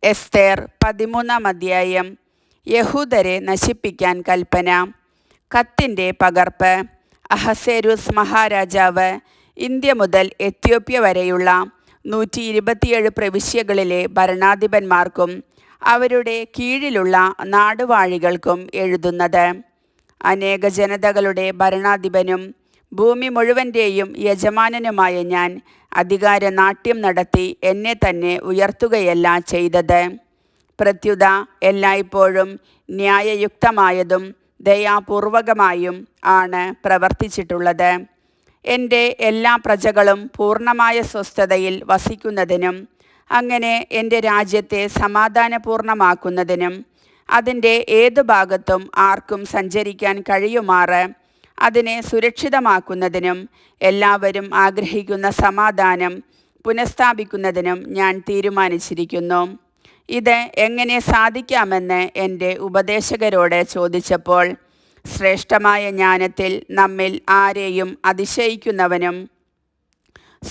എസ്തേർ 13-ാം അധ്യായം. യഹൂദരെ നശിപ്പിക്കാൻ കൽപ്പന. കത്തിൻ്റെ പകർപ്പ്. അഹസ്വേരോസ് മഹാരാജാവ് ഇന്ത്യ മുതൽ എത്യോപ്യ വരെയുള്ള 127 പ്രവിശ്യകളിലെ ഭരണാധിപന്മാർക്കും അവരുടെ കീഴിലുള്ള നാടുവാഴികൾക്കും എഴുതുന്നത്. അനേക ജനതകളുടെ ഭരണാധിപനും ഭൂമി മുഴുവൻ്റെയും യജമാനനുമായ ഞാൻ അധികാരനാട്യം നടത്തി എന്നെ തന്നെ ഉയർത്തുകയല്ല ചെയ്തത്. പ്രത്യുത എല്ലായ്പ്പോഴും ന്യായയുക്തമായതും ദയാപൂർവകമായും ആണ് പ്രവർത്തിച്ചിട്ടുള്ളത്. എൻ്റെ എല്ലാ പ്രജകളും പൂർണ്ണമായ സ്വസ്ഥതയിൽ വസിക്കുന്നതിനും അങ്ങനെ എൻ്റെ രാജ്യത്തെ സമാധാനപൂർണമാക്കുന്നതിനും അതിൻ്റെ ഏതു ഭാഗത്തും ആർക്കും സഞ്ചരിക്കാൻ കഴിയുമാറ് അതിനെ സുരക്ഷിതമാക്കുന്നതിനും എല്ലാവരും ആഗ്രഹിക്കുന്ന സമാധാനം പുനഃസ്ഥാപിക്കുന്നതിനും ഞാൻ തീരുമാനിച്ചിരിക്കുന്നു. ഇത് എങ്ങനെ സാധിക്കാമെന്ന് എൻ്റെ ഉപദേശകരോട് ചോദിച്ചപ്പോൾ, ശ്രേഷ്ഠമായ ജ്ഞാനത്തിൽ നമ്മിൽ ആരെയും അതിശയിക്കുന്നവനും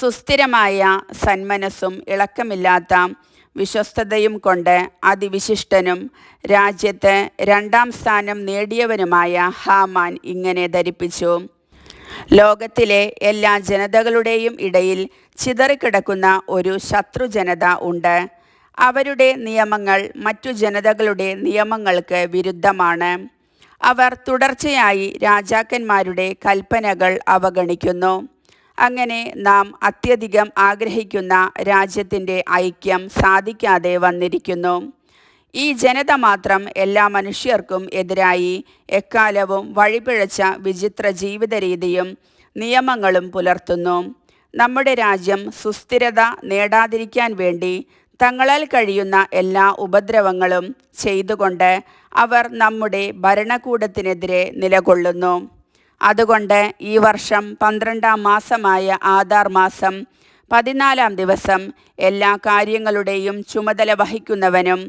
സുസ്ഥിരമായ സന്മനസ്സും ഇളക്കമില്ലാത്ത വിശ്വസ്തതയും കൊണ്ട് അതിവിശിഷ്ടനും രാജ്യത്ത് 2-ാം സ്ഥാനം നേടിയവനുമായ ഹാമാൻ ഇങ്ങനെ ധരിപ്പിച്ചു: ലോകത്തിലെ എല്ലാ ജനതകളുടെയും ഇടയിൽ ചിതറിക്കിടക്കുന്ന ഒരു ശത്രുജനത ഉണ്ട്. അവരുടെ നിയമങ്ങൾ മറ്റു ജനതകളുടെ നിയമങ്ങൾക്ക് വിരുദ്ധമാണ്. അവർ തുടർച്ചയായി രാജാക്കന്മാരുടെ കൽപ്പനകൾ അവഗണിക്കുന്നു. അങ്ങനെ നാം അത്യധികം ആഗ്രഹിക്കുന്ന രാജ്യത്തിൻ്റെ ഐക്യം സാധിക്കാതെ വന്നിരിക്കുന്നു. ഈ ജനത മാത്രം എല്ലാ മനുഷ്യർക്കും എതിരായി എക്കാലവും വഴിപിഴച്ച വിചിത്ര ജീവിത രീതിയും നിയമങ്ങളും പുലർത്തുന്നു. നമ്മുടെ രാജ്യം സുസ്ഥിരത നേടാതിരിക്കാൻ വേണ്ടി തങ്ങളാൽ കഴിയുന്ന എല്ലാ ഉപദ്രവങ്ങളും ചെയ്തുകൊണ്ട് അവർ നമ്മുടെ ഭരണകൂടത്തിനെതിരെ നിലകൊള്ളുന്നു. അതുകൊണ്ട് ഈ വർഷം 12-ാം മാസമായ ആദാർ മാസം 14-ാം ദിവസം എല്ലാ കാര്യങ്ങളുടെയും ചുമതല വഹിക്കുന്നവനും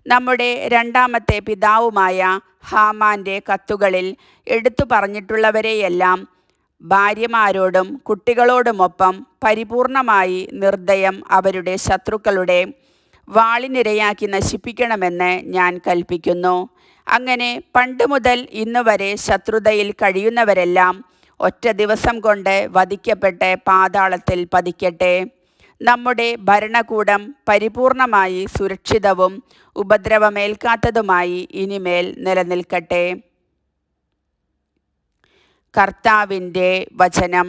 നമ്മുടെ 2ാമത്തെ പിതാവുമായ ഹാമാൻ്റെ കത്തുകളിൽ എടുത്തു പറഞ്ഞിട്ടുള്ളവരെയെല്ലാം ഭാര്യമാരോടും കുട്ടികളോടുമൊപ്പം പരിപൂർണമായി നിർദ്ദയം അവരുടെ ശത്രുക്കളുടെ വാളിനിരയാക്കി നശിപ്പിക്കണമെന്ന് ഞാൻ കൽപ്പിക്കുന്നു. അങ്ങനെ പണ്ട് മുതൽ ഇന്നു വരെ ശത്രുതയിൽ കഴിയുന്നവരെല്ലാം ഒറ്റ ദിവസം കൊണ്ട് വധിക്കപ്പെട്ട് പാതാളത്തിൽ പതിക്കട്ടെ. നമ്മുടെ ഭരണകൂടം പരിപൂർണമായി സുരക്ഷിതവും ഉപദ്രവമേൽക്കാത്തതുമായി ഇനിമേൽ നിലനിൽക്കട്ടെ. കർത്താവിൻ്റെ വചനം.